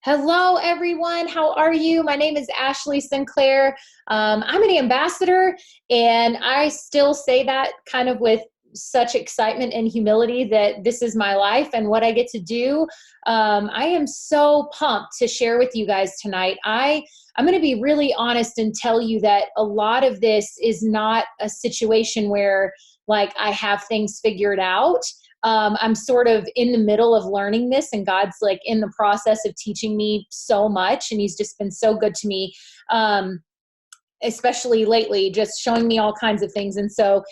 Hello, everyone. How are you? My name is Ashley Sinclair. I'm an ambassador, and I still say that kind of with such excitement and humility that this is my life and what I get to do. I am so pumped to share with you guys tonight. I'm going to be really honest and tell you that a lot of this is not a situation where like I have things figured out. I'm sort of in the middle of learning this, and God's like in the process of teaching me so much, and He's just been so good to me, especially lately, just showing me all kinds of things. And so,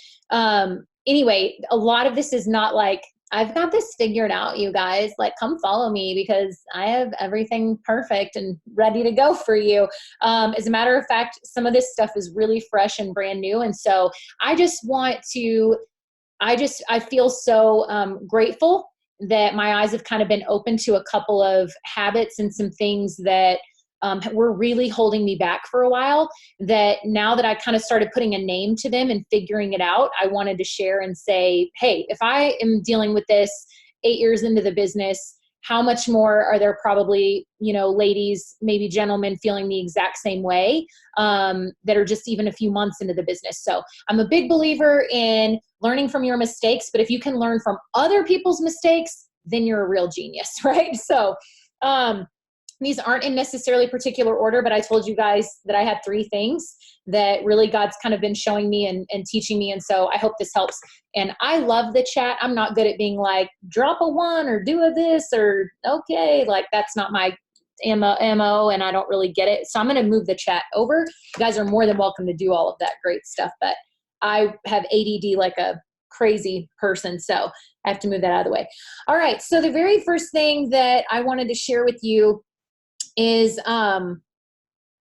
anyway, a lot of this is not like I've got this figured out, you guys. Like, come follow me because I have everything perfect and ready to go for you. As a matter of fact, some of this stuff is really fresh and brand new, and so I just want to I feel so grateful that my eyes have kind of been open to a couple of habits and some things that were really holding me back for a while, that now that I kind of started putting a name to them and figuring it out, I wanted to share and say, hey, if I am dealing with this 8 years into the business, how much more are there probably, ladies, maybe gentlemen feeling the exact same way, that are just even a few months into the business. So I'm a big believer in learning from your mistakes, but if you can learn from other people's mistakes, then you're a real genius, right? So, these aren't in necessarily particular order, but I told you guys that I had 3 things that really God's kind of been showing me and teaching me. And so I hope this helps. And I love the chat. I'm not good at being like, drop a 1 or do a this or okay. Like that's not my MO, and I don't really get it. So I'm going to move the chat over. You guys are more than welcome to do all of that great stuff, but I have ADD like a crazy person. So I have to move that out of the way. All right. So the very first thing that I wanted to share with you is,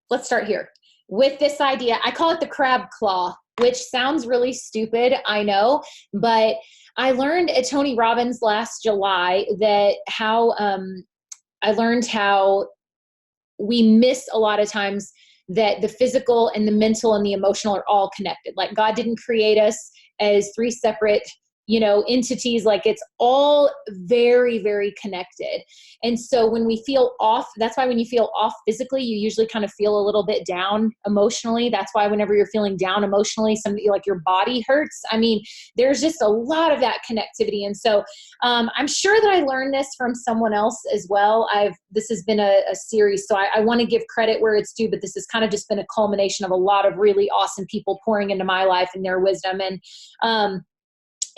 let's start here with this idea. I call it the crab claw, which sounds really stupid, I know, but I learned at Tony Robbins last July that I learned how we miss a lot of times that the physical and the mental and the emotional are all connected. Like God didn't create us as 3 separate entities. Like it's all very, very connected. And so when we feel off, that's why when you feel off physically, you usually kind of feel a little bit down emotionally. That's why whenever you're feeling down emotionally, somebody like your body hurts. I mean, there's just a lot of that connectivity. And so I'm sure that I learned this from someone else as well. This has been a series, so I want to give credit where it's due, but this has kind of just been a culmination of a lot of really awesome people pouring into my life and their wisdom.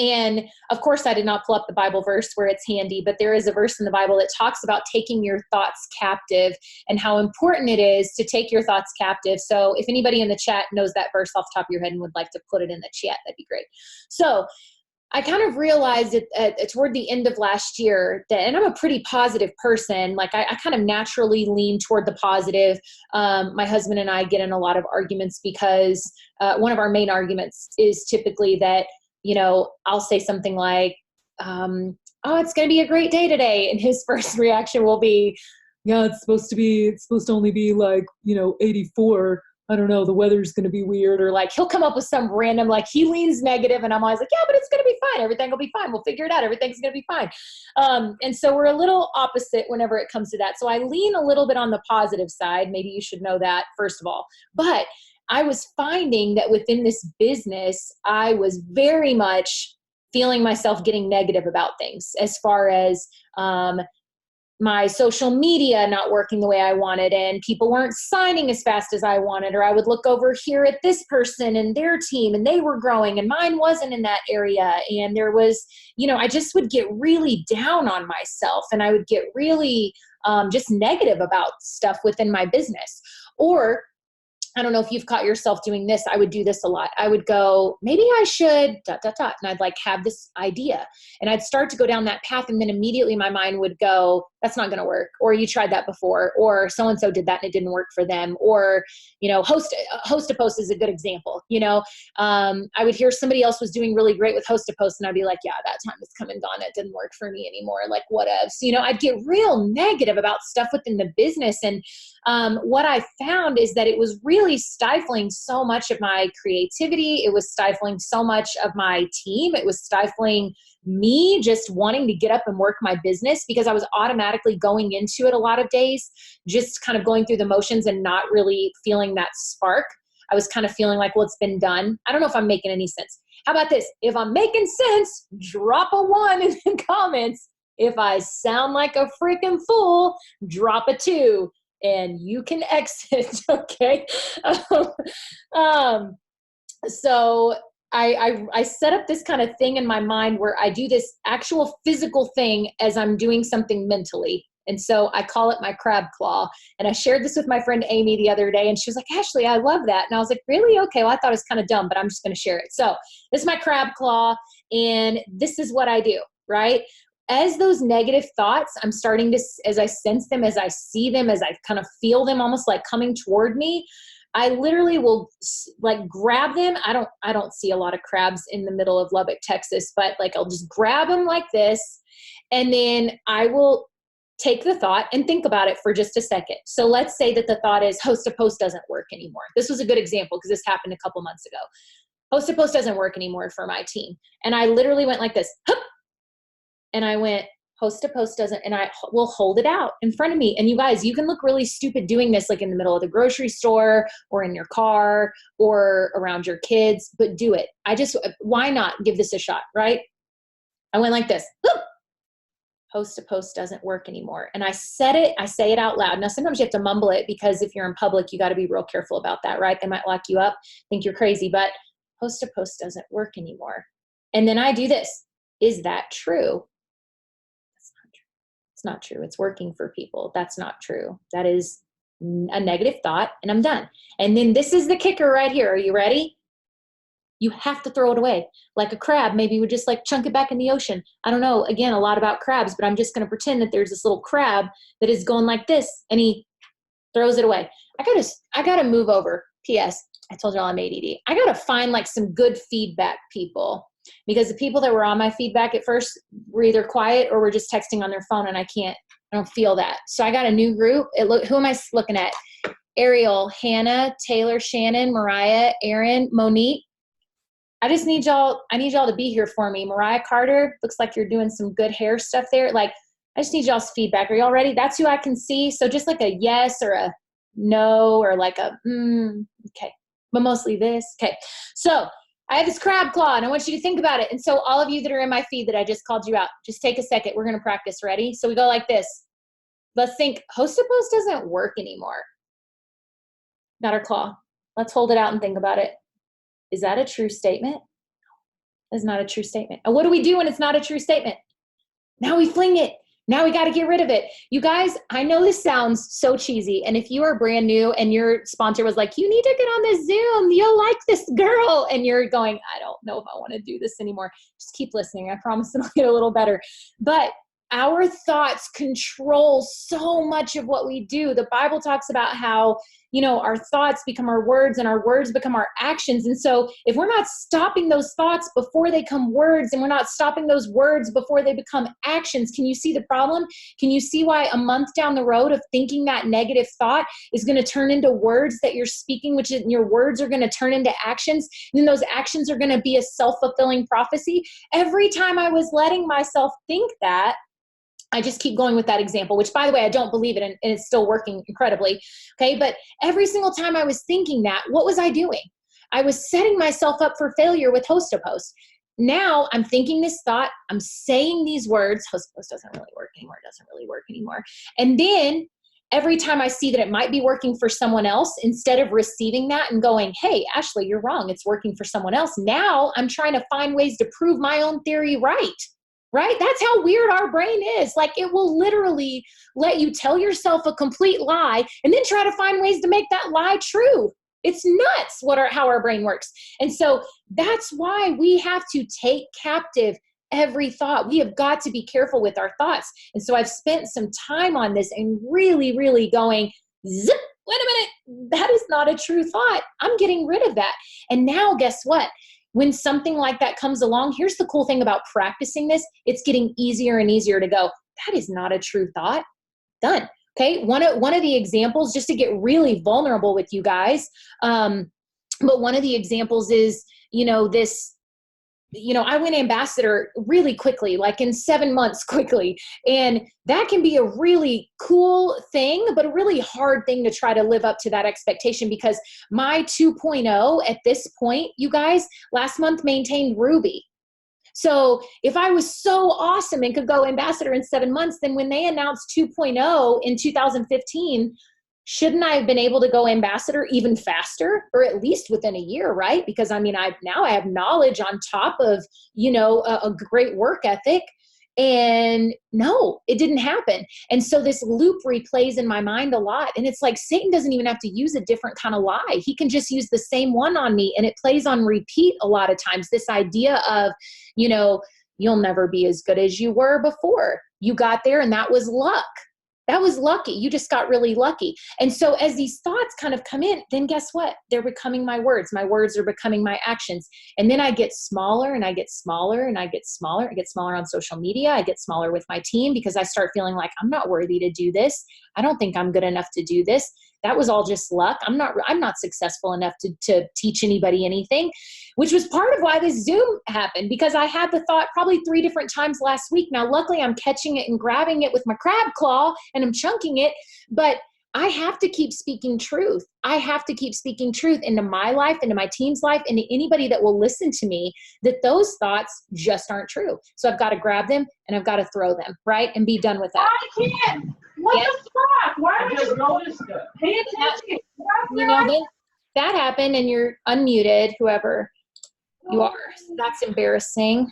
And of course, I did not pull up the Bible verse where it's handy, but there is a verse in the Bible that talks about taking your thoughts captive and how important it is to take your thoughts captive. So if anybody in the chat knows that verse off the top of your head and would like to put it in the chat, that'd be great. So I kind of realized toward the end of last year that, and I'm a pretty positive person, like I kind of naturally lean toward the positive. My husband and I get in a lot of arguments because one of our main arguments is typically that I'll say something like, oh, it's going to be a great day today. And his first reaction will be, yeah, it's supposed to only be like, 84. I don't know, the weather's going to be weird. Or like, he'll come up with some random, like he leans negative and I'm always like, yeah, but it's going to be fine. Everything will be fine. We'll figure it out. Everything's going to be fine. And so we're a little opposite whenever it comes to that. So I lean a little bit on the positive side. Maybe you should know that first of all, but I was finding that within this business, I was very much feeling myself getting negative about things as far as my social media not working the way I wanted, and people weren't signing as fast as I wanted, or I would look over here at this person and their team and they were growing and mine wasn't in that area. And there was, I just would get really down on myself and I would get really just negative about stuff within my business. Or I don't know if you've caught yourself doing this. I would do this a lot. I would go, maybe I should ... And I'd like have this idea and I'd start to go down that path. And then immediately my mind would go, that's not going to work. Or you tried that before, or so-and-so did that and it didn't work for them. Or, host a post is a good example. I would hear somebody else was doing really great with host a post and I'd be like, yeah, that time is come and gone. It didn't work for me anymore. Like whatever. So, I'd get real negative about stuff within the business. And what I found is that it was really stifling so much of my creativity. It was stifling so much of my team. It was stifling me just wanting to get up and work my business, because I was automatically going into it a lot of days, just kind of going through the motions and not really feeling that spark. I was kind of feeling like, well, it's been done. I don't know if I'm making any sense. How about this? If I'm making sense, drop a 1 in the comments. If I sound like a freaking fool, drop a 2 and you can exit. Okay. So I set up this kind of thing in my mind where I do this actual physical thing as I'm doing something mentally. And so I call it my crab claw. And I shared this with my friend Amy the other day, and she was like, Ashley, I love that. And I was like, really? Okay, well, I thought it was kind of dumb, but I'm just going to share it. So this is my crab claw, and this is what I do, right? As those negative thoughts, I'm starting to, as I sense them, as I see them, as I kind of feel them almost like coming toward me, I literally will like grab them. I don't see a lot of crabs in the middle of Lubbock, Texas, but like I'll just grab them like this, and then I will take the thought and think about it for just a second. So let's say that the thought is Host to Post doesn't work anymore. This was a good example because this happened a couple months ago. Host to Post doesn't work anymore for my team. And I literally went like this, hup, and I went, Host to Post doesn't, and I will hold it out in front of me. And you guys, you can look really stupid doing this, like in the middle of the grocery store or in your car or around your kids, but do it. Why not give this a shot, right? I went like this, hup. Host to Post doesn't work anymore. And I say it out loud. Now, sometimes you have to mumble it because if you're in public, you got to be real careful about that, right? They might lock you up, think you're crazy, but Host to Post doesn't work anymore. And then I do this. Is that true? That's not true. It's not true. It's working for people. That's not true. That is a negative thought, and I'm done. And then this is the kicker right here. Are you ready? You have to throw it away. Like a crab, maybe you would just like chunk it back in the ocean. I don't know, again, a lot about crabs, but I'm just going to pretend that there's this little crab that is going like this, and he throws it away. I gotta move over. P.S. I told y'all I'm ADD. I gotta find like some good feedback people, because the people that were on my feedback at first were either quiet or were just texting on their phone, and I don't feel that. So I got a new group. Who am I looking at? Ariel, Hannah, Taylor, Shannon, Mariah, Aaron, Monique. I need y'all to be here for me. Mariah Carter, looks like you're doing some good hair stuff there. Like, I just need y'all's feedback. Are y'all ready? That's who I can see. So just like a yes or a no or like a, okay. But mostly this. Okay. So I have this crab claw, and I want you to think about it. And so all of you that are in my feed that I just called you out, just take a second. We're going to practice. Ready? So we go like this. Let's think, Host to Post doesn't work anymore. Got our claw. Let's hold it out and think about it. Is that a true statement? That's not a true statement. And what do we do when it's not a true statement? Now we fling it. Now we got to get rid of it. You guys, I know this sounds so cheesy. And if you are brand new and your sponsor was like, you need to get on this Zoom, you'll like this girl, and you're going, I don't know if I want to do this anymore, just keep listening. I promise it'll get a little better. But our thoughts control so much of what we do. The Bible talks about how, our thoughts become our words and our words become our actions. And so if we're not stopping those thoughts before they become words, and we're not stopping those words before they become actions, can you see the problem? Can you see why a month down the road of thinking that negative thought is going to turn into words that you're speaking, which is your words are going to turn into actions. And then those actions are going to be a self-fulfilling prophecy. Every time I was letting myself think that, I just keep going with that example, which, by the way, I don't believe it, and it's still working incredibly. Okay. But every single time I was thinking that, what was I doing? I was setting myself up for failure with Host to Post. Now I'm thinking this thought, I'm saying these words, Host to Post doesn't really work anymore. It doesn't really work anymore. And then every time I see that it might be working for someone else, instead of receiving that and going, hey, Ashley, you're wrong, it's working for someone else, now I'm trying to find ways to prove my own theory right. Right? That's how weird our brain is. Like, it will literally let you tell yourself a complete lie and then try to find ways to make that lie true. It's nuts how our brain works. And so that's why we have to take captive every thought. We have got to be careful with our thoughts. And so I've spent some time on this and really, really going, zip, wait a minute, that is not a true thought. I'm getting rid of that. And now guess what? When something like that comes along, here's the cool thing about practicing this. It's getting easier and easier to go, that is not a true thought. Done. Okay. One of the examples, just to get really vulnerable with you guys. But one of the examples is, this I went ambassador really quickly, like in 7 months quickly. And that can be a really cool thing, but a really hard thing to try to live up to that expectation, because my 2.0 at this point, you guys, last month maintained Ruby. So if I was so awesome and could go ambassador in 7 months, then when they announced 2.0 in 2015, shouldn't I have been able to go ambassador even faster, or at least within a year, right? Because I have knowledge on top of, a great work ethic. And no, it didn't happen. And so this loop replays in my mind a lot. And it's like Satan doesn't even have to use a different kind of lie. He can just use the same one on me, and it plays on repeat a lot of times. This idea of, you'll never be as good as you were before. You got there and that was luck. That was lucky. You just got really lucky. And so as these thoughts kind of come in, then guess what? They're becoming my words. My words are becoming my actions. And then I get smaller and I get smaller and I get smaller. I get smaller on social media. I get smaller with my team, because I start feeling like I'm not worthy to do this. I don't think I'm good enough to do this. That was all just luck. I'm not successful enough to teach anybody anything, which was part of why this Zoom happened, because I had the thought probably 3 different times last week. Now, luckily I'm catching it and grabbing it with my crab claw and I'm chunking it, but I have to keep speaking truth. I have to keep speaking truth into my life, into my team's life, into anybody that will listen to me, that those thoughts just aren't true. So I've got to grab them and I've got to throw them, right? And be done with that. I can't. What the fuck? Why I just noticed it. pay attention? That happened, and you're unmuted, whoever you are. So that's embarrassing.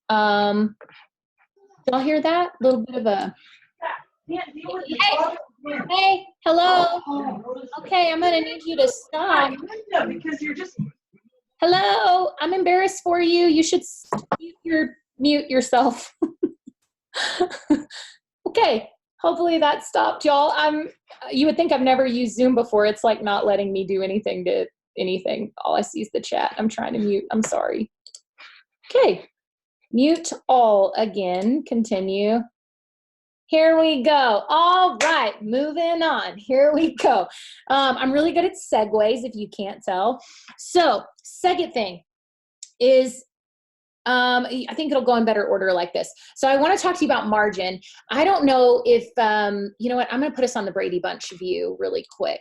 Y'all hear that? A little bit of a... Hey, hello. Okay, I'm going to need you to stop. Because you're just... Hello, I'm embarrassed for you. You should mute yourself. Okay, hopefully that stopped, y'all. You would think I've never used Zoom before. It's like not letting me do anything to anything. All I see is the chat. I'm trying to mute. I'm sorry. Okay, mute all again. Continue. Here we go. All right, moving on. Here we go. I'm really good at segues, if you can't tell. So, second thing is, I think it'll go in better order like this. So I want to talk to you about margin. I don't know if, you know what, I'm going to put us on the Brady Bunch view really quick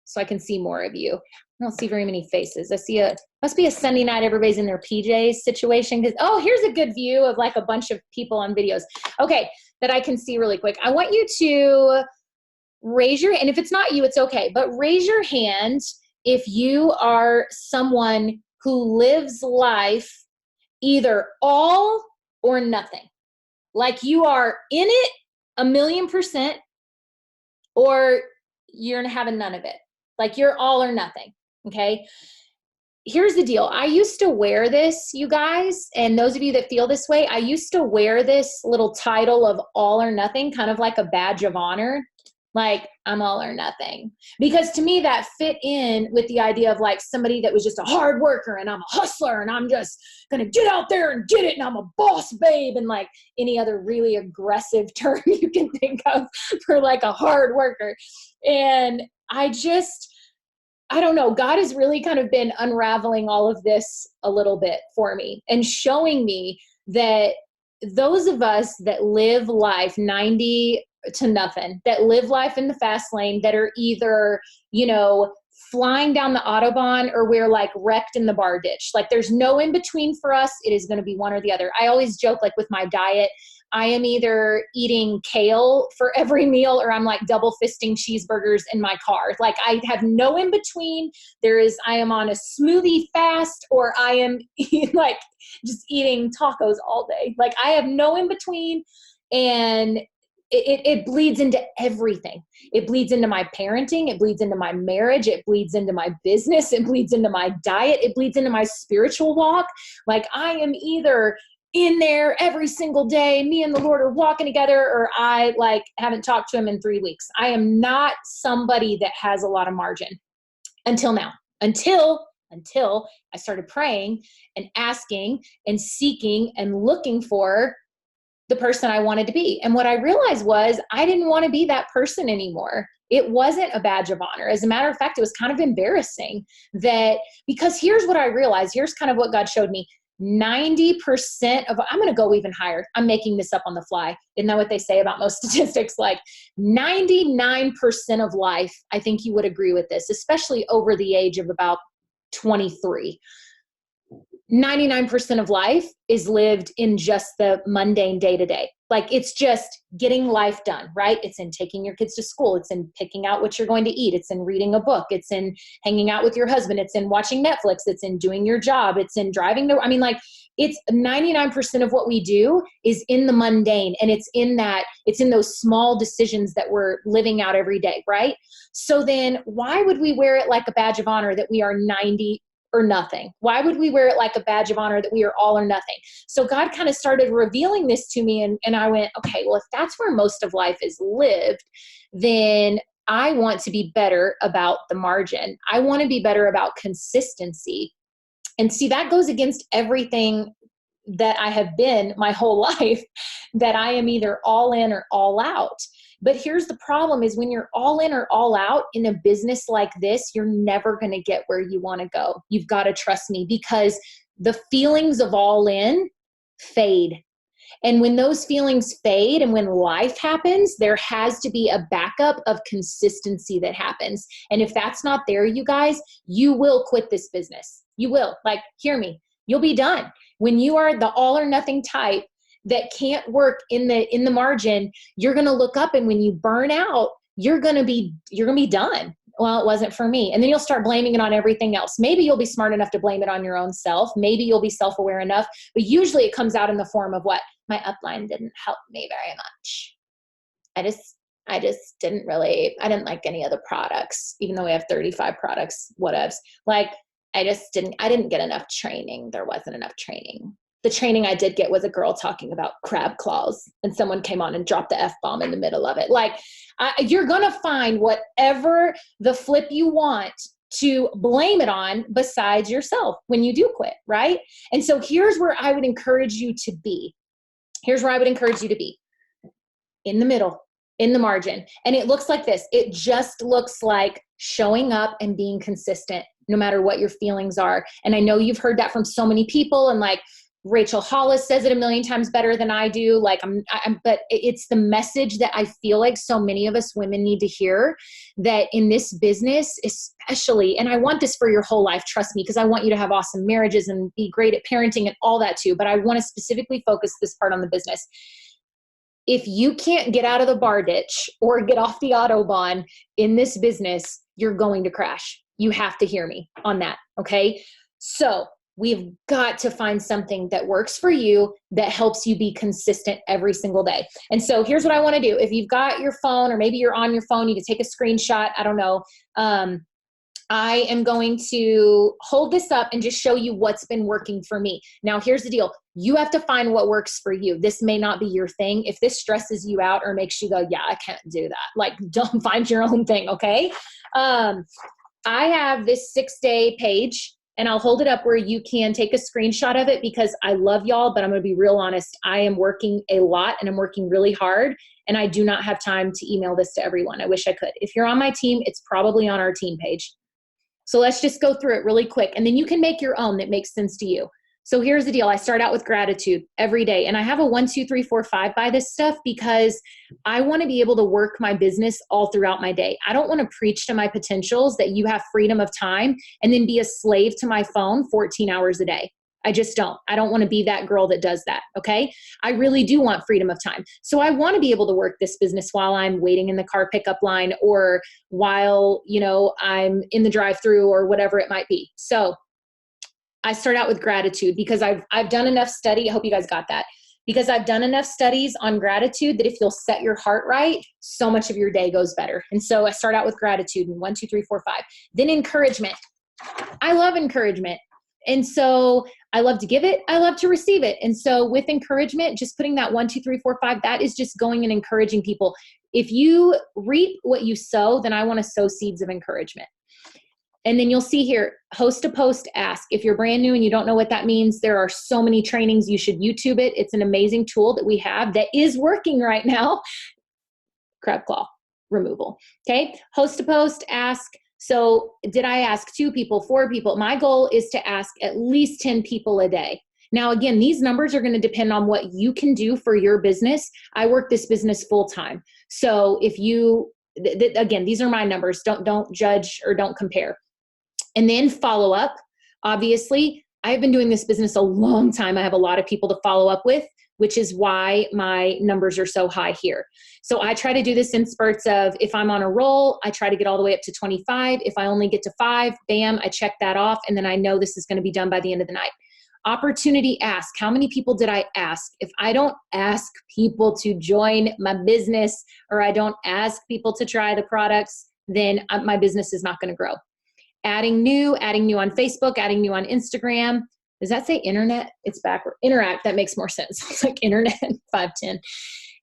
so I can see more of you. I don't see very many faces. I see must be a Sunday night, everybody's in their PJs situation. Oh, here's a good view of like a bunch of people on videos. Okay, that I can see really quick. I want you to raise your, and if it's not you, it's okay, but raise your hand if you are someone who lives life either all or nothing. Like you are in it 1,000,000%, or you're having none of it. Like you're all or nothing, okay? Here's the deal. I used to wear this, you guys, and those of you that feel this way, I used to wear this little title of all or nothing, kind of like a badge of honor. Like, I'm all or nothing. Because to me, that fit in with the idea of like somebody that was just a hard worker, and I'm a hustler, and I'm just going to get out there and get it, and I'm a boss babe, and like any other really aggressive term you can think of for like a hard worker. And I don't know, God has really kind of been unraveling all of this a little bit for me and showing me that those of us that live life 90 to nothing, that live life in the fast lane, that are either, you know, flying down the Autobahn or we're like wrecked in the bar ditch. Like there's no in between for us. It is going to be one or the other. I always joke like with my diet, I am either eating kale for every meal or I'm like double fisting cheeseburgers in my car. Like I have no in between. I am on a smoothie fast, or I am like just eating tacos all day. Like I have no in between, and it bleeds into everything. It bleeds into my parenting. It bleeds into my marriage. It bleeds into my business. It bleeds into my diet. It bleeds into my spiritual walk. Like I am either in there every single day, me and the Lord are walking together, or I like haven't talked to him in 3 weeks. I am not somebody that has a lot of margin until now, until I started praying and asking and seeking and looking for the person I wanted to be. And what I realized was I didn't want to be that person anymore. It wasn't a badge of honor. As a matter of fact, it was kind of embarrassing because here's what I realized. Here's kind of what God showed me. 90% of, I'm going to go even higher. I'm making this up on the fly. Isn't that what they say about most statistics? Like 99% of life, I think you would agree with this, especially over the age of about 23. 99% of life is lived in just the mundane day to day. Like it's just getting life done, right? It's in taking your kids to school. It's in picking out what you're going to eat. It's in reading a book. It's in hanging out with your husband. It's in watching Netflix. It's in doing your job. It's in driving I mean, like it's 99% of what we do is in the mundane. And it's in those small decisions that we're living out every day, right? So then why would we wear it like a badge of honor that we are 90 or nothing? Why would we wear it like a badge of honor that we are all or nothing? So God kind of started revealing this to me, and I went, okay, well, if that's where most of life is lived, then I want to be better about the margin. I want to be better about consistency. And see, that goes against everything that I have been my whole life, that I am either all in or all out. But here's the problem is when you're all in or all out in a business like this, you're never going to get where you want to go. You've got to trust me, because the feelings of all in fade. And when those feelings fade and when life happens, there has to be a backup of consistency that happens. And if that's not there, you guys, you will quit this business. You will. Like, hear me. You'll be done. When you are the all or nothing type that can't work in the margin, you're going to look up, and when you burn out, you're going to be done. Well, it wasn't for me. And then you'll start blaming it on everything else. Maybe you'll be smart enough to blame it on your own self. Maybe you'll be self-aware enough, but usually it comes out in the form of what? My upline didn't help me very much. I didn't like any of the products, even though we have 35 products, whatevs. Like, I didn't get enough training. There wasn't enough training. The training I did get was a girl talking about crab claws, and someone came on and dropped the F-bomb in the middle of it. Like, you're going to find whatever the flip you want to blame it on besides yourself when you do quit, right? And so here's where I would encourage you to be. In the middle, in the margin. And it looks like this. It just looks like showing up and being consistent no matter what your feelings are. And I know you've heard that from so many people, and like Rachel Hollis says it a million times better than I do. Like but it's the message that I feel like so many of us women need to hear, that in this business, especially, and I want this for your whole life, trust me, because I want you to have awesome marriages and be great at parenting and all that too. But I want to specifically focus this part on the business. If you can't get out of the bar ditch or get off the Autobahn in this business, you're going to crash. You have to hear me on that. Okay. So we've got to find something that works for you, that helps you be consistent every single day. And so here's what I want to do. If you've got your phone, or maybe you're on your phone, you can take a screenshot. I don't know. I am going to hold this up and just show you what's been working for me. Now, here's the deal. You have to find what works for you. This may not be your thing. If this stresses you out or makes you go, yeah, I can't do that, like, don't find your own thing. Okay. I have this 6-day page, and I'll hold it up where you can take a screenshot of it, because I love y'all, but I'm going to be real honest. I am working a lot, and I'm working really hard, and I do not have time to email this to everyone. I wish I could. If you're on my team, it's probably on our team page. So let's just go through it really quick, and then you can make your own that makes sense to you. So here's the deal. I start out with gratitude every day, and I have a 1, 2, 3, 4, 5 by this stuff, because I want to be able to work my business all throughout my day. I don't want to preach to my potentials that you have freedom of time and then be a slave to my phone 14 hours a day. I just don't. I don't want to be that girl that does that. Okay. I really do want freedom of time. So I want to be able to work this business while I'm waiting in the car pickup line, or while, I'm in the drive-through, or whatever it might be. So I start out with gratitude, because I've done enough study. I hope you guys got that, because I've done enough studies on gratitude that if you'll set your heart right, so much of your day goes better. And so I start out with gratitude, and 1, 2, 3, 4, 5. Then encouragement. I love encouragement. And so I love to give it. I love to receive it. And so with encouragement, just putting that 1, 2, 3, 4, 5, that is just going and encouraging people. If you reap what you sow, then I want to sow seeds of encouragement. And then you'll see here, host a post, ask. If you're brand new and you don't know what that means, there are so many trainings. You should YouTube it. It's an amazing tool that we have that is working right now. Crab claw removal. Okay. Host a post, ask. So did I ask 2 people, 4 people? My goal is to ask at least 10 people a day. Now, again, these numbers are going to depend on what you can do for your business. I work this business full time. So if you, again, these are my numbers. Don't judge or don't compare. And then follow up. Obviously, I've been doing this business a long time. I have a lot of people to follow up with, which is why my numbers are so high here. So I try to do this in spurts of, if I'm on a roll, I try to get all the way up to 25. If I only get to 5, bam, I check that off. And then I know this is going to be done by the end of the night. Opportunity ask. How many people did I ask? If I don't ask people to join my business, or I don't ask people to try the products, then my business is not going to grow. Adding new on Facebook, adding new on Instagram. Does that say internet? It's backward. Interact, that makes more sense. It's like internet, 510.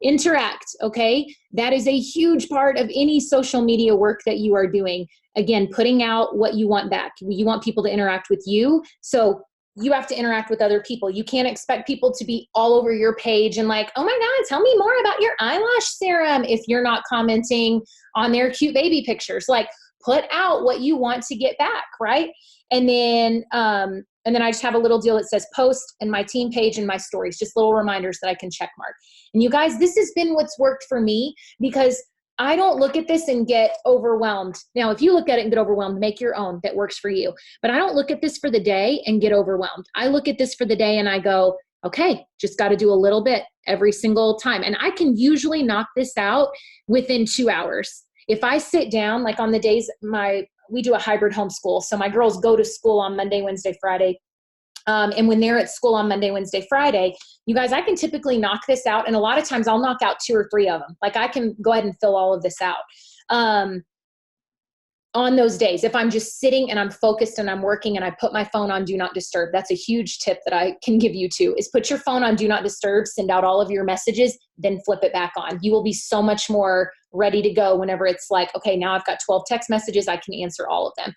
Interact, okay? That is a huge part of any social media work that you are doing. Again, putting out what you want back. You want people to interact with you. So you have to interact with other people. You can't expect people to be all over your page and like, oh my God, tell me more about your eyelash serum if you're not commenting on their cute baby pictures. Like, put out what you want to get back, right? And then I just have a little deal that says post and my team page and my stories, just little reminders that I can check mark. And you guys, this has been what's worked for me, because I don't look at this and get overwhelmed. Now, if you look at it and get overwhelmed, make your own that works for you. But I don't look at this for the day and get overwhelmed. I look at this for the day and I go, okay, just got to do a little bit every single time. And I can usually knock this out within 2 hours. If I sit down, like on the days we do a hybrid homeschool. So my girls go to school on Monday, Wednesday, Friday. And when they're at school on Monday, Wednesday, Friday, you guys, I can typically knock this out. And a lot of times I'll knock out 2 or 3 of them. Like I can go ahead and fill all of this out. On those days, if I'm just sitting and I'm focused and I'm working and I put my phone on do not disturb, that's a huge tip that I can give you too, is put your phone on do not disturb, send out all of your messages, then flip it back on. You will be so much more ready to go whenever it's like, okay, now I've got 12 text messages, I can answer all of them.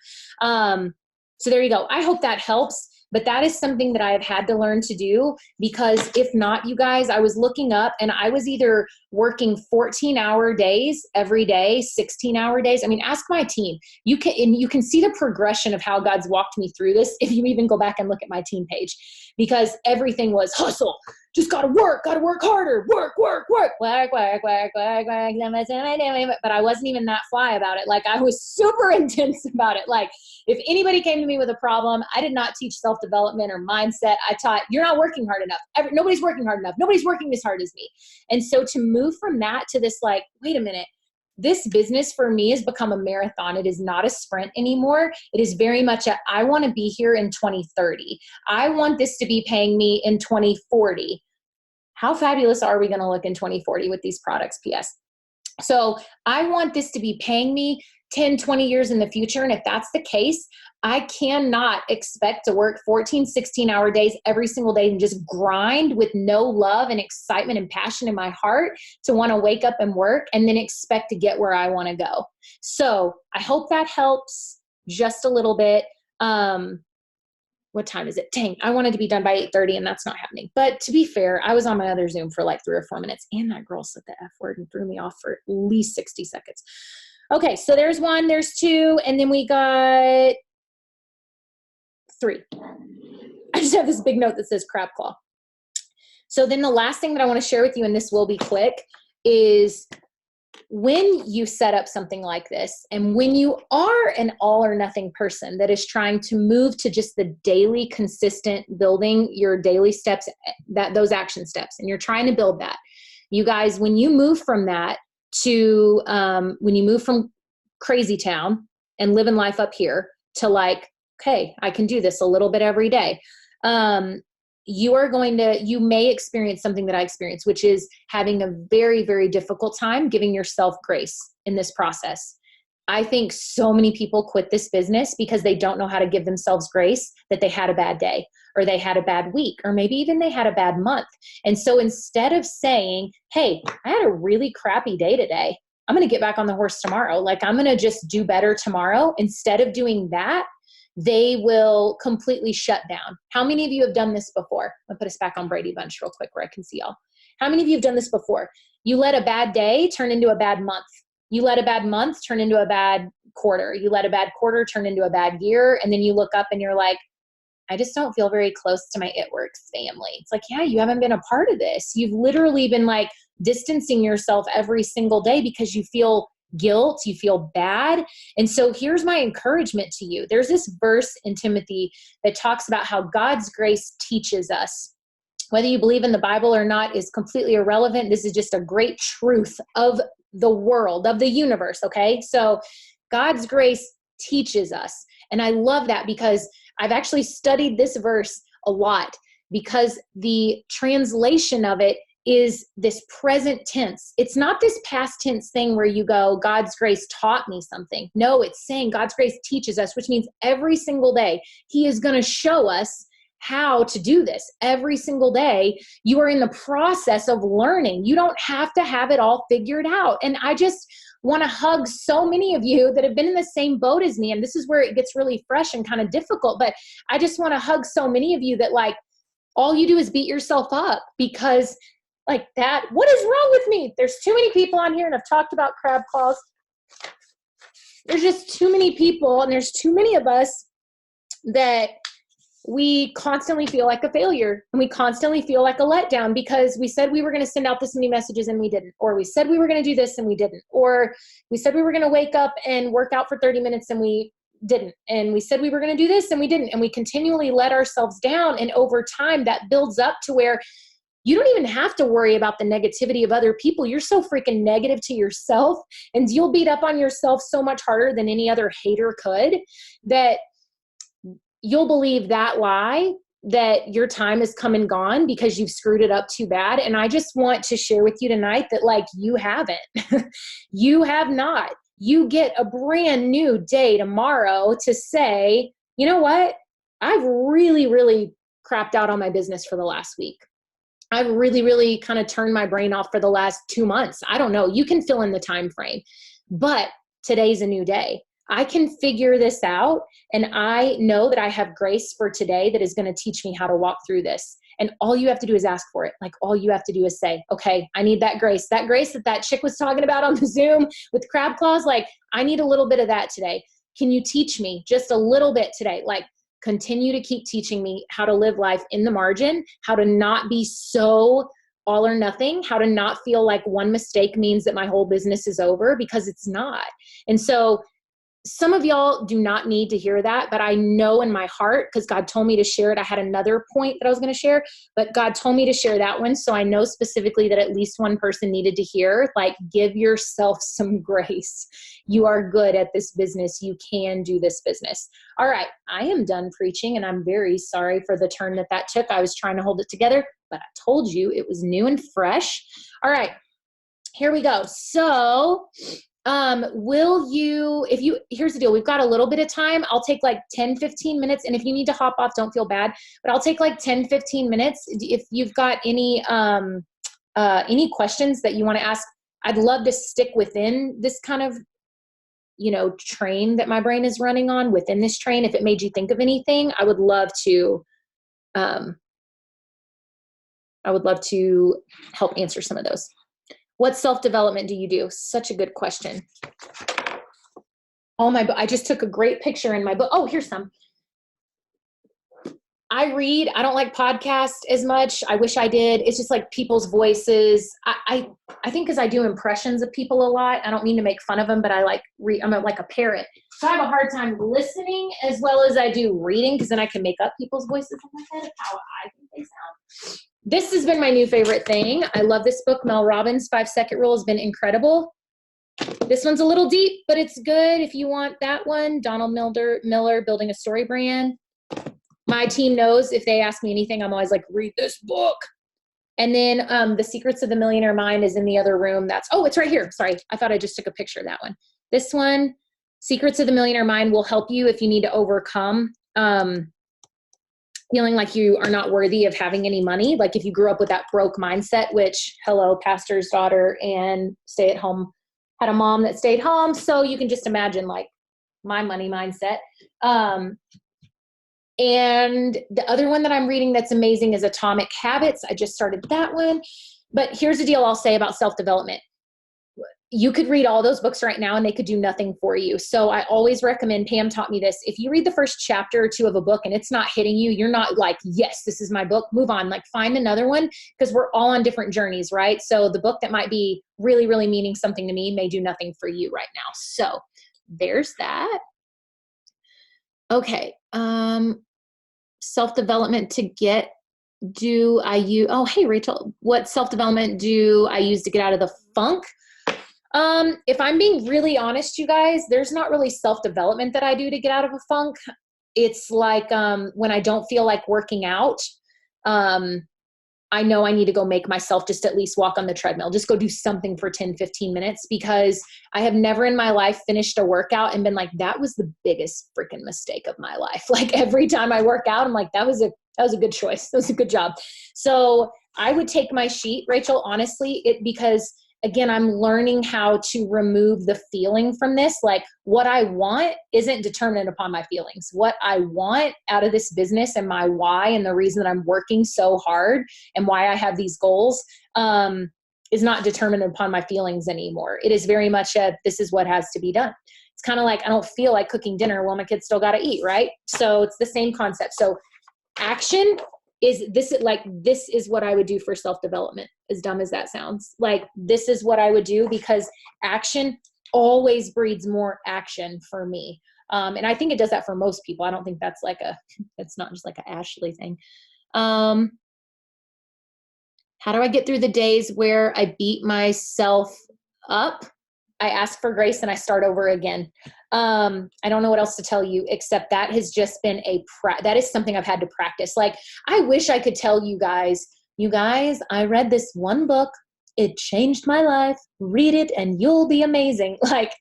So there you go. I hope that helps. But that is something that I have had to learn to do, because if not, you guys, I was looking up and I was either working 14-hour days every day, 16-hour days. I mean, ask my team. You can see the progression of how God's walked me through this if you even go back and look at my team page, because everything was hustle. Just got to work harder, work. But I wasn't even that fly about it. Like I was super intense about it. Like if anybody came to me with a problem, I did not teach self-development or mindset. I taught, you're not working hard enough. Nobody's working hard enough. Nobody's working as hard as me. And so to move from that to this, like, wait a minute, this business for me has become a marathon. It is not a sprint anymore. It is very much I want to be here in 2030. I want this to be paying me in 2040. How fabulous are we going to look in 2040 with these products, PS? So I want this to be paying me 10, 20 years in the future. And if that's the case, I cannot expect to work 14, 16-hour days every single day and just grind with no love and excitement and passion in my heart to want to wake up and work and then expect to get where I want to go. So I hope that helps just a little bit. What time is it? Dang, I wanted to be done by 8:30 and that's not happening. But to be fair, I was on my other Zoom for like 3 or 4 minutes and that girl said the F word and threw me off for at least 60 seconds. Okay, so there's 1, there's 2, and then we got 3. I just have this big note that says crab claw. So then the last thing that I want to share with you, and this will be quick, is when you set up something like this, and when you are an all or nothing person that is trying to move to just the daily consistent building your daily steps, those action steps, and you're trying to build that, you guys, when you move from that to when you move from crazy town and living life up here to like, okay, I can do this a little bit every day. You may experience something that I experienced, which is having a very, very difficult time giving yourself grace in this process. I think so many people quit this business because they don't know how to give themselves grace that they had a bad day or they had a bad week, or maybe even they had a bad month. And so instead of saying, hey, I had a really crappy day today, I'm going to get back on the horse tomorrow. Like I'm going to just do better tomorrow. Instead of doing that, they will completely shut down. How many of you have done this before? I'll put us back on Brady Bunch real quick where I can see y'all. How many of you have done this before? You let a bad day turn into a bad month. You let a bad month turn into a bad quarter. You let a bad quarter turn into a bad year. And then you look up and you're like, I just don't feel very close to my It Works family. It's like, yeah, you haven't been a part of this. You've literally been like distancing yourself every single day because you feel guilt, you feel bad. And so here's my encouragement to you. There's this verse in Timothy that talks about how God's grace teaches us. Whether you believe in the Bible or not is completely irrelevant. This is just a great truth of the world, of the universe, okay? So God's grace teaches us. And I love that because I've actually studied this verse a lot because the translation of it is this present tense. It's not this past tense thing where you go, God's grace taught me something. No, it's saying God's grace teaches us, which means every single day he is going to show us how to do this. Every single day you are in the process of learning. You don't have to have it all figured out. And I just want to hug so many of you that have been in the same boat as me. And this is where it gets really fresh and kind of difficult. But I just want to hug so many of you that like all you do is beat yourself up because like that, what is wrong with me? There's too many people on here and I've talked about crab claws. There's just too many people and there's too many of us that we constantly feel like a failure and we constantly feel like a letdown because we said we were going to send out this many messages and we didn't, or we said we were going to do this and we didn't, or we said we were going to wake up and work out for 30 minutes and we didn't, and we said we were going to do this and we didn't, and we continually let ourselves down. And over time that builds up to where you don't even have to worry about the negativity of other people. You're so freaking negative to yourself and you'll beat up on yourself so much harder than any other hater could that you'll believe that lie that your time has come and gone because you've screwed it up too bad. And I just want to share with you tonight that like you haven't, you have not. You get a brand new day tomorrow to say, you know what? I've really, really crapped out on my business for the last week. I've really, really kind of turned my brain off for the last 2 months. I don't know. You can fill in the time frame, but today's a new day. I can figure this out. And I know that I have grace for today that is going to teach me how to walk through this. And all you have to do is ask for it. Like all you have to do is say, okay, I need that grace that chick was talking about on the Zoom with crab claws. Like I need a little bit of that today. Can you teach me just a little bit today? Like continue to keep teaching me how to live life in the margin, how to not be so all or nothing, how to not feel like one mistake means that my whole business is over, because it's not. And so some of y'all do not need to hear that, but I know in my heart, because God told me to share it. I had another point that I was going to share, but God told me to share that one. So I know specifically that at least one person needed to hear, like, give yourself some grace. You are good at this business. You can do this business. All right. I am done preaching and I'm very sorry for the turn that took. I was trying to hold it together, but I told you it was new and fresh. All right, here we go. So, here's the deal. We've got a little bit of time. I'll take like 10, 15 minutes. And if you need to hop off, don't feel bad, but I'll take like 10, 15 minutes. If you've got any questions that you want to ask, I'd love to stick within this kind of, train that my brain is running on within this train. If it made you think of anything, I would love to help answer some of those. What self-development do you do? Such a good question. Oh, I just took a great picture in my book. Oh, here's some. I read. I don't like podcasts as much. I wish I did. It's just like people's voices. I think because I do impressions of people a lot. I don't mean to make fun of them, but I like read. I'm like a parrot. So I have a hard time listening as well as I do reading, because then I can make up people's voices in my head of how I think they sound. This has been my new favorite thing. I love this book. Mel Robbins' 5-Second Rule has been incredible. This one's a little deep, but it's good if you want that one. Donald Miller, Building a Story Brand. My team knows if they ask me anything, I'm always like, read this book. And then The Secrets of the Millionaire Mind is in the other room. It's right here. Sorry, I thought I just took a picture of that one. This one, Secrets of the Millionaire Mind, will help you if you need to overcome feeling like you are not worthy of having any money. Like if you grew up with that broke mindset, which, hello, pastor's daughter and stay at home, had a mom that stayed home. So you can just imagine like my money mindset. And the other one that I'm reading that's amazing is Atomic Habits. I just started that one. But here's the deal I'll say about self-development. you could read all those books right now and they could do nothing for you. So I always recommend, Pam taught me this, if you read the first chapter or two of a book and it's not hitting you, you're not like, yes, this is my book, move on, like find another one, because we're all on different journeys, right? So the book that might be really, really meaning something to me may do nothing for you right now. So there's that. Okay. Self-development to get, do I use, oh, hey, Rachel, what self-development do I use to get out of the funk? If I'm being really honest, you guys, there's not really self-development that I do to get out of a funk. It's like, when I don't feel like working out, I know I need to go make myself just at least walk on the treadmill, just go do something for 10, 15 minutes, because I have never in my life finished a workout and been like, that was the biggest freaking mistake of my life. Like every time I work out, I'm like, that was a good choice. That was a good job. So I would take my sheet, Rachel, honestly, because again, I'm learning how to remove the feeling from this. Like what I want isn't determined upon my feelings. What I want out of this business and my why and the reason that I'm working so hard and why I have these goals is not determined upon my feelings anymore. It is very much this is what has to be done. It's kind of like, I don't feel like cooking dinner. Well, my kids still got to eat, right? So it's the same concept. So action is this, like, this is what I would do for self-development, as dumb as that sounds. Like, this is what I would do, because action always breeds more action for me. And I think it does that for most people. I don't think that's like it's not just like an Ashley thing. How do I get through the days where I beat myself up? I ask for grace and I start over again. I don't know what else to tell you, except that has just been that is something I've had to practice. Like, I wish I could tell you guys, I read this one book. It changed my life. Read it and you'll be amazing. Like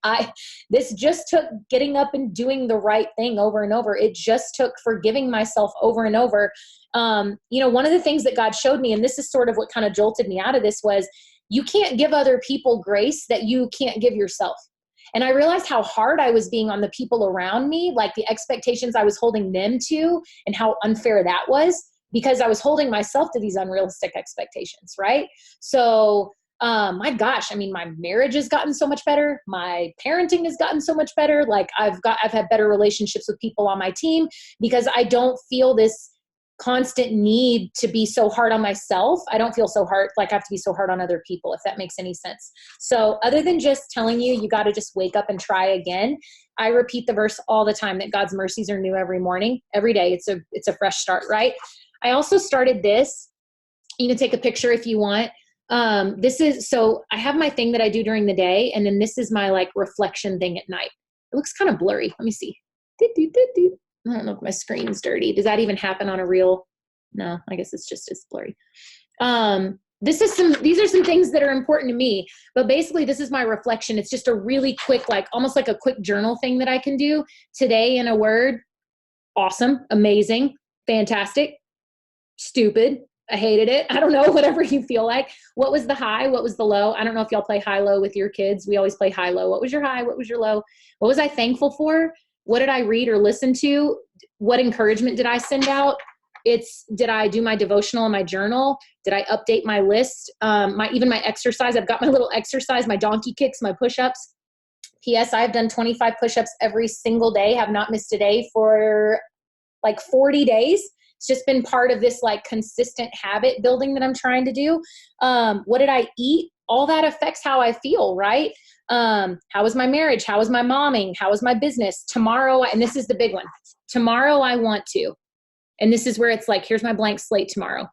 this just took getting up and doing the right thing over and over. It just took forgiving myself over and over. One of the things that God showed me, and this is sort of what kind of jolted me out of this, was you can't give other people grace that you can't give yourself. And I realized how hard I was being on the people around me, like the expectations I was holding them to, and how unfair that was, because I was holding myself to these unrealistic expectations, right? So, my gosh, I mean, my marriage has gotten so much better. My parenting has gotten so much better. Like I've had better relationships with people on my team, because I don't feel this constant need to be so hard on myself. I don't feel so hard, like I have to be so hard on other people, if that makes any sense. So other than just telling you got to just wake up and try again, I repeat the verse all the time that God's mercies are new every morning, every day. It's a fresh start, right? I also started this. You can take a picture if you want. So I have my thing that I do during the day, and then this is my like reflection thing at night. It looks kind of blurry. Let me see. I don't know if my screen's dirty. Does that even happen on a reel? No, I guess it's blurry. These are some things that are important to me, but basically this is my reflection. It's just a really quick, like almost like a quick journal thing that I can do. Today in a word: awesome, amazing, fantastic, stupid, I hated it. I don't know, whatever you feel like. What was the high? What was the low? I don't know if y'all play high-low with your kids. We always play high-low. What was your high? What was your low? What was I thankful for? What did I read or listen to? What encouragement did I send out? Did I do my devotional in my journal? Did I update my list? Even my exercise. I've got my little exercise, my donkey kicks, my push-ups. P.S. I've done 25 push-ups every single day, have not missed a day for like 40 days. It's just been part of this like consistent habit building that I'm trying to do. What did I eat? All that affects how I feel, right? How was my marriage? How was my momming? How was my business? Tomorrow, and this is the big one, tomorrow I want to. And this is where it's like, here's my blank slate tomorrow.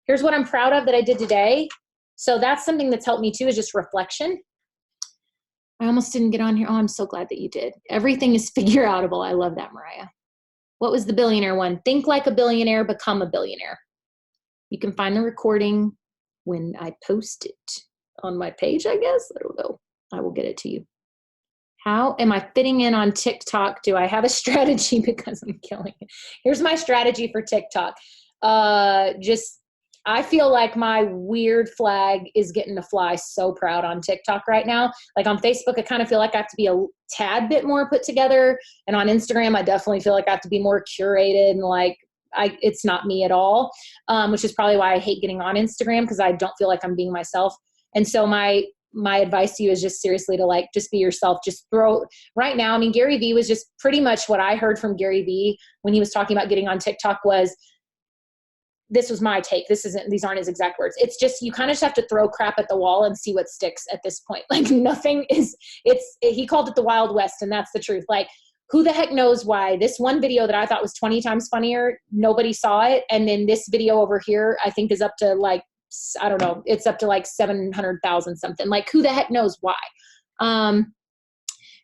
Here's what I'm proud of that I did today. So that's something that's helped me too, is just reflection. I almost didn't get on here. Oh, I'm so glad that you did. Everything is figure outable. I love that, Mariah. What was the billionaire one? Think like a billionaire, become a billionaire. You can find the recording when I post it on my page, I guess. I don't know. I will get it to you. How am I fitting in on TikTok? Do I have a strategy? Because I'm killing it. Here's my strategy for TikTok. I feel like my weird flag is getting to fly so proud on TikTok right now. Like on Facebook, I kind of feel like I have to be a tad bit more put together. And on Instagram, I definitely feel like I have to be more curated and like, it's not me at all, which is probably why I hate getting on Instagram, because I don't feel like I'm being myself. And so my my advice to you is just seriously to like, just be yourself, just throw right now. I mean, Gary Vee was just pretty much what I heard from Gary Vee when he was talking about getting on TikTok was, this was my take. These aren't his exact words. It's just, you kind of just have to throw crap at the wall and see what sticks at this point. Like nothing is, he called it the Wild West, and that's the truth. Like, who the heck knows why this one video that I thought was 20 times funnier, nobody saw it. And then this video over here, I think is up to like, I don't know, it's up to like 700,000 something. Like, who the heck knows why?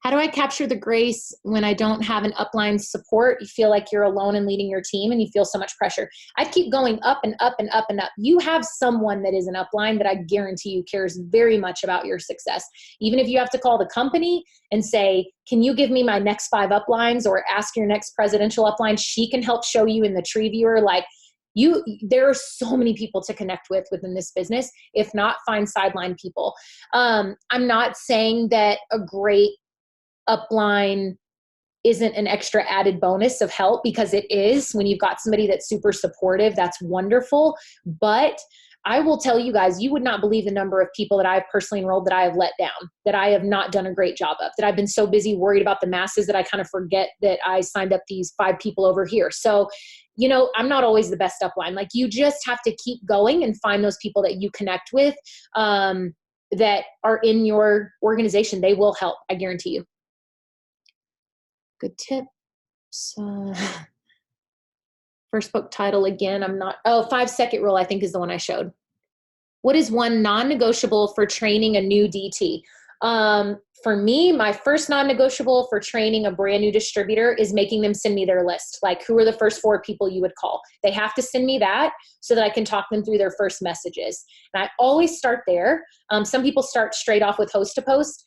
How do I capture the grace when I don't have an upline support? You feel like you're alone and leading your team and you feel so much pressure. I keep going up and up and up and up. You have someone that is an upline that I guarantee you cares very much about your success. Even if you have to call the company and say, can you give me my next 5 uplines, or ask your next presidential upline, she can help show you in the tree viewer. Like, there are so many people to connect with within this business. If not, find sideline people. I'm not saying that a great upline isn't an extra added bonus of help, because it is. When you've got somebody that's super supportive, that's wonderful. But I will tell you guys, you would not believe the number of people that I've personally enrolled that I have let down, that I have not done a great job of, that I've been so busy worried about the masses that I kind of forget that I signed up these 5 people over here. So, you know, I'm not always the best upline. Like, you just have to keep going and find those people that you connect with, that are in your organization. They will help. I guarantee you. Good tip. So, first book title again, 5-second rule, I think, is the one I showed. What is one non-negotiable for training a new DT? For me, my first non-negotiable for training a brand new distributor is making them send me their list. Like, who are the first 4 people you would call? They have to send me that so that I can talk them through their first messages. And I always start there. Some people start straight off with host to post,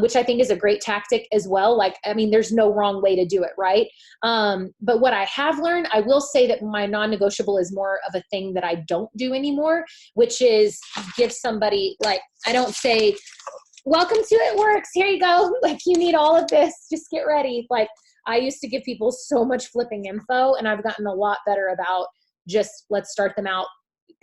which I think is a great tactic as well. Like, I mean, there's no wrong way to do it, right? But what I have learned, I will say that my non-negotiable is more of a thing that I don't do anymore, which is give somebody, like, I don't say, welcome to It Works, here you go. Like, you need all of this, just get ready. Like, I used to give people so much flipping info, and I've gotten a lot better about just, let's start them out.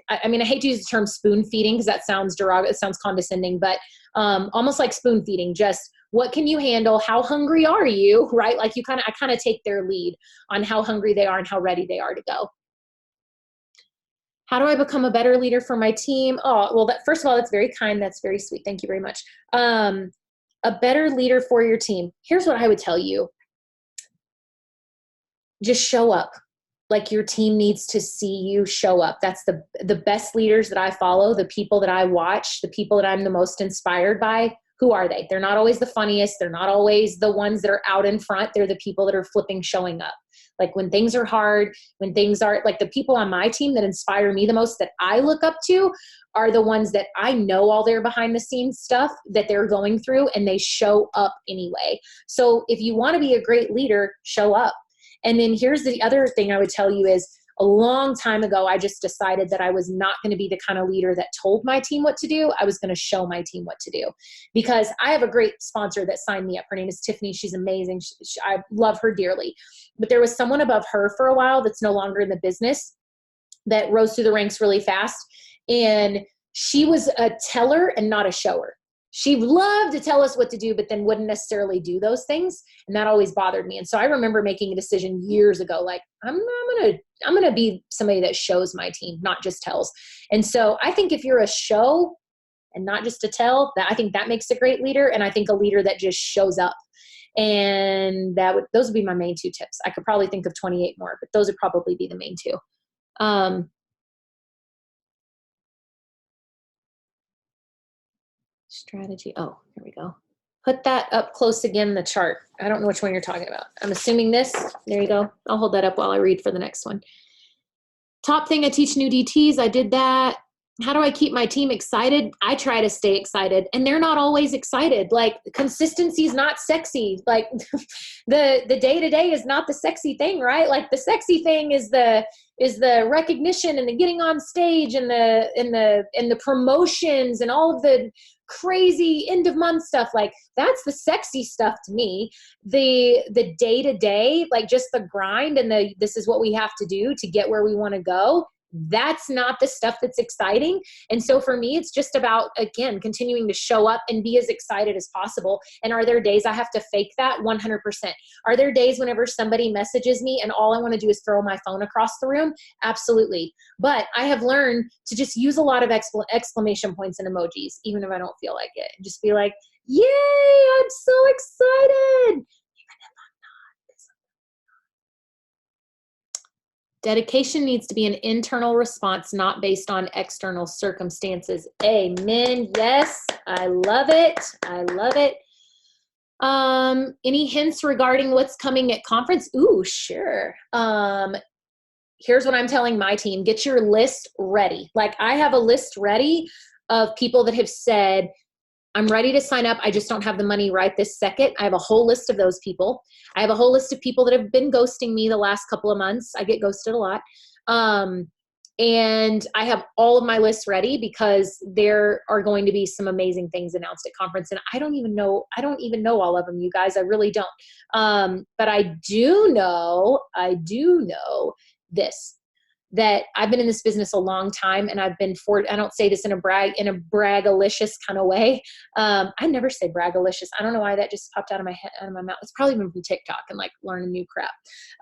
I mean, I hate to use the term spoon feeding because that sounds derogatory, it sounds condescending, but almost like spoon feeding. Just, what can you handle? How hungry are you? Right? Like, I kind of take their lead on how hungry they are and how ready they are to go. How do I become a better leader for my team? Oh, well, first of all, that's very kind. That's very sweet. Thank you very much. A better leader for your team. Here's what I would tell you. Just show up. Like, your team needs to see you show up. That's the best leaders that I follow, the people that I watch, the people that I'm the most inspired by. Who are they? They're not always the funniest. They're not always the ones that are out in front. They're the people that are flipping showing up. Like, when things are hard, when things are like, the people on my team that inspire me the most, that I look up to, are the ones that I know all their behind the scenes stuff that they're going through, and they show up anyway. So if you want to be a great leader, show up. And then here's the other thing I would tell you is, a long time ago, I just decided that I was not going to be the kind of leader that told my team what to do. I was going to show my team what to do, because I have a great sponsor that signed me up. Her name is Tiffany. She's amazing. I love her dearly. But there was someone above her for a while that's no longer in the business that rose through the ranks really fast. And she was a teller and not a shower. She loved to tell us what to do, but then wouldn't necessarily do those things. And that always bothered me. And so I remember making a decision years ago, like, I'm going to be somebody that shows my team, not just tells. And so I think if you're a show and not just a tell, I think that makes a great leader. And I think a leader that just shows up. And those would be my main 2 tips. I could probably think of 28 more, but those would probably be the main 2. Strategy. Oh, here we go. Put that up close again, the chart. I don't know which one you're talking about. I'm assuming this. There you go. I'll hold that up while I read for the next one. Top thing I teach new DTs. I did that. How do I keep my team excited? I try to stay excited, and they're not always excited. Like, consistency is not sexy. Like, the day-to-day is not the sexy thing, right? Like, the sexy thing is the recognition and the getting on stage and the promotions and all of the crazy end of month stuff. Like, that's the sexy stuff to me. The day to day, like, just the grind and this is what we have to do to get where we want to go. that's not the stuff that's exciting. And so for me, it's just about, again, continuing to show up and be as excited as possible. And are there days I have to fake that? 100%. Are there days whenever somebody messages me and all I want to do is throw my phone across the room? Absolutely. But I have learned to just use a lot of exclamation points and emojis, even if I don't feel like it. Just be like, yay, I'm so excited. Dedication needs to be an internal response, not based on external circumstances. Amen. Yes, I love it. I love it. Any hints regarding what's coming at conference? Ooh, sure. Here's what I'm telling my team. Get your list ready. Like, I have a list ready of people that have said, I'm ready to sign up. I just don't have the money right this second. I have a whole list of those people. I have a whole list of people that have been ghosting me the last couple of months. I get ghosted a lot. And I have all of my lists ready because there are going to be some amazing things announced at conference. And I don't even know all of them, you guys. I really don't. But I do know this, that I've been in this business a long time, and I've been I don't say this in a braggalicious kind of way. I never say braggalicious. I don't know why that just popped out of my head, out of my mouth. It's probably been from TikTok and like learning new crap.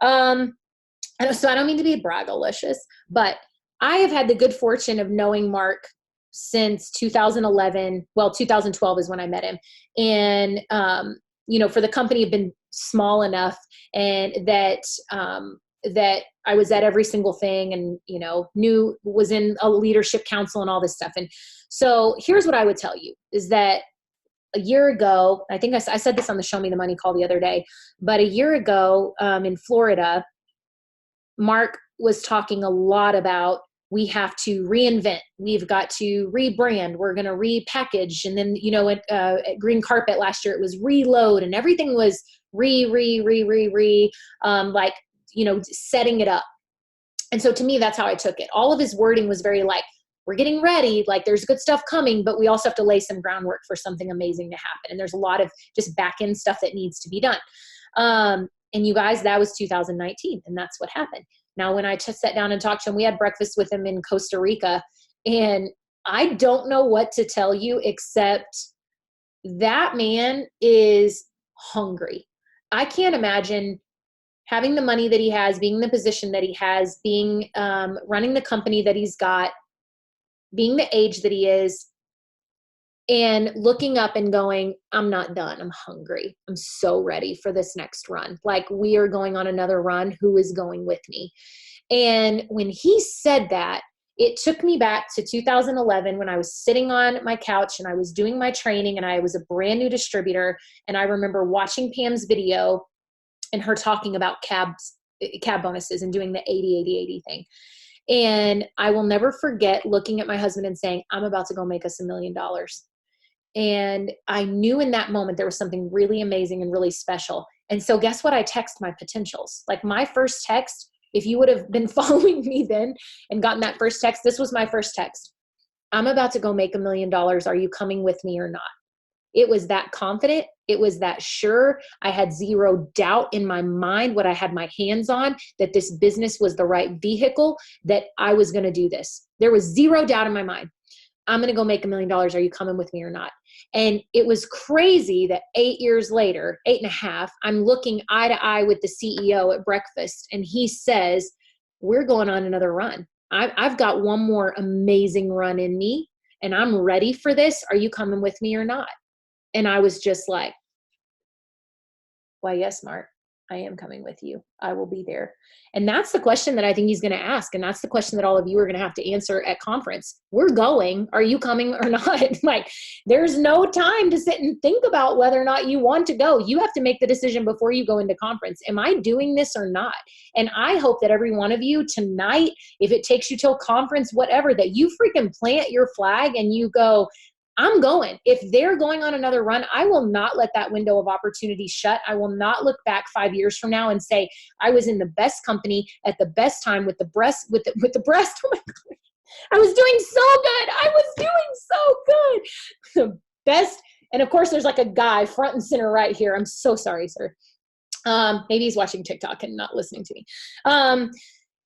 So I don't mean to be braggalicious, but I have had the good fortune of knowing Mark since 2011. Well, 2012 is when I met him. And, for the company had been small enough and that I was at every single thing and, was in a leadership council and all this stuff. And so here's what I would tell you is that a year ago, I think I said this on the Show Me the Money call the other day, but a year ago in Florida, Mark was talking a lot about, we have to reinvent. We've got to rebrand. We're going to repackage. And then, at Green Carpet last year, it was reload and everything was setting it up. And so to me, that's how I took it. All of his wording was very like, we're getting ready, like there's good stuff coming, but we also have to lay some groundwork for something amazing to happen. And there's a lot of just back end stuff that needs to be done. And you guys, that was 2019. And that's what happened. Now, when I just sat down and talked to him, we had breakfast with him in Costa Rica, and I don't know what to tell you except that man is hungry. I can't imagine having the money that he has, being in the position that he has, being running the company that he's got, being the age that he is, and looking up and going, I'm not done. I'm hungry. I'm so ready for this next run. Like, we are going on another run. Who is going with me? And when he said that, it took me back to 2011 when I was sitting on my couch and I was doing my training and I was a brand new distributor. And I remember watching Pam's video and her talking about cab bonuses and doing the 80-80-80 thing. And I will never forget looking at my husband and saying, I'm about to go make us $1 million. And I knew in that moment there was something really amazing and really special. And so guess what? I text my potentials. Like, my first text, if you would have been following me then and gotten that first text, this was my first text. I'm about to go make $1 million. Are you coming with me or not? It was that confident. It was that sure. I had zero doubt in my mind what I had my hands on, that this business was the right vehicle, that I was going to do this. There was zero doubt in my mind. I'm going to go make $1 million. Are you coming with me or not? And it was crazy that 8 years later, 8.5, I'm looking eye to eye with the CEO at breakfast. And he says, we're going on another run. I've got one more amazing run in me and I'm ready for this. Are you coming with me or not? And I was just like, why, yes, Mark, I am coming with you. I will be there. And that's the question that I think he's going to ask. And that's the question that all of you are going to have to answer at conference. We're going. Are you coming or not? Like, there's no time to sit and think about whether or not you want to go. You have to make the decision before you go into conference. Am I doing this or not? And I hope that every one of you tonight, if it takes you till conference, whatever, that you freaking plant your flag and you go, I'm going. If they're going on another run, I will not let that window of opportunity shut. I will not look back 5 years from now and say, I was in the best company at the best time with the breast. Oh my God. I was doing so good. I was doing so good. The best. And of course, there's like a guy front and center right here. I'm so sorry, sir. Maybe he's watching TikTok and not listening to me.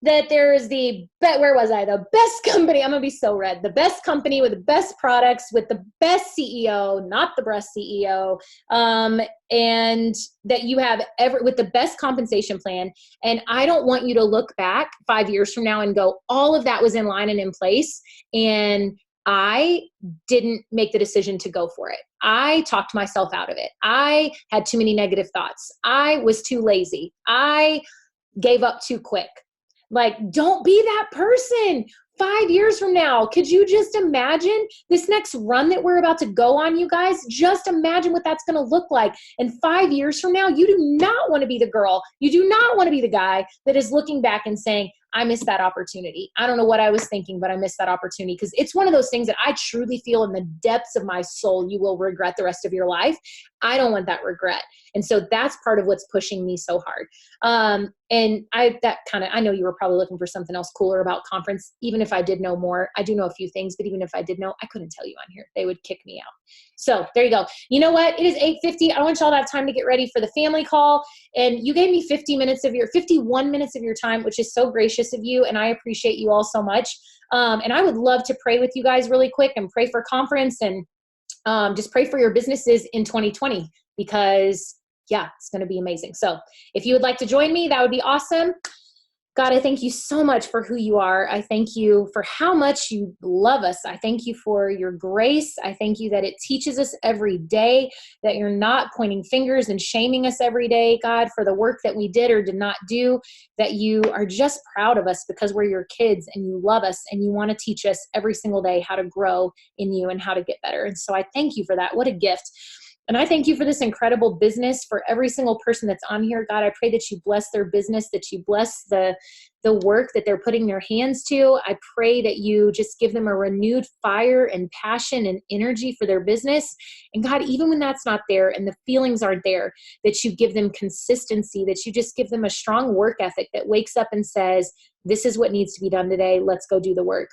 that there's where was I? The best company. I'm going to be so red. The best company with the best products, with the best CEO, not the breast CEO. And that you have with the best compensation plan. And I don't want you to look back 5 years from now and go, all of that was in line and in place. And I didn't make the decision to go for it. I talked myself out of it. I had too many negative thoughts. I was too lazy. I gave up too quick. Like, don't be that person. 5 years from now, could you just imagine this next run that we're about to go on, you guys? Just imagine what that's going to look like. And 5 years from now, you do not want to be the girl. You do not want to be the guy that is looking back and saying, I missed that opportunity. I don't know what I was thinking, but I missed that opportunity. Because it's one of those things that I truly feel in the depths of my soul, you will regret the rest of your life. I don't want that regret. And so that's part of what's pushing me so hard. And I know you were probably looking for something else cooler about conference. Even if I did know more, I do know a few things, but even if I did know, I couldn't tell you on here. They would kick me out. So there you go. You know what? It is 8:50. I want y'all to have time to get ready for the family call. And you gave me 51 minutes of your time, which is so gracious of you. And I appreciate you all so much. And I would love to pray with you guys really quick and pray for conference and just pray for your businesses in 2020 because it's going to be amazing. So if you would like to join me, that would be awesome. God, I thank you so much for who you are. I thank you for how much you love us. I thank you for your grace. I thank you that it teaches us every day, that you're not pointing fingers and shaming us every day, God, for the work that we did or did not do, that you are just proud of us because we're your kids and you love us and you want to teach us every single day how to grow in you and how to get better. And so I thank you for that. What a gift. And I thank you for this incredible business for every single person that's on here. God, I pray that you bless their business, that you bless the work that they're putting their hands to. I pray that you just give them a renewed fire and passion and energy for their business. And God, even when that's not there and the feelings aren't there, that you give them consistency, that you just give them a strong work ethic that wakes up and says, this is what needs to be done today. Let's go do the work.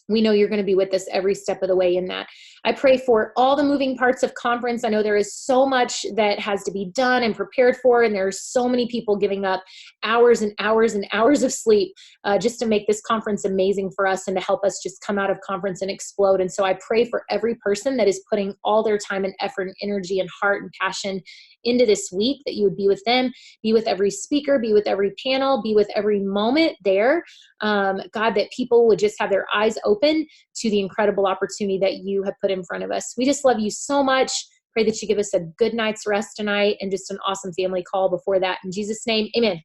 We know you're going to be with us every step of the way in that. I pray for all the moving parts of conference. I know there is so much that has to be done and prepared for, and there's so many people giving up hours and hours and hours of sleep just to make this conference amazing for us and to help us just come out of conference and explode. And so I pray for every person that is putting all their time and effort and energy and heart and passion into this week, that you would be with them, be with every speaker, be with every panel, be with every moment there. God, that people would just have their eyes open to the incredible opportunity that you have put in front of us. We just love you so much. Pray that you give us a good night's rest tonight and just an awesome family call before that. In Jesus' name, amen.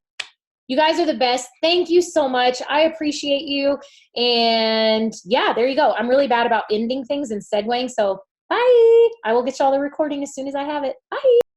You guys are the best. Thank you so much. I appreciate you. And there you go. I'm really bad about ending things and segueing. So bye. I will get y'all the recording as soon as I have it. Bye.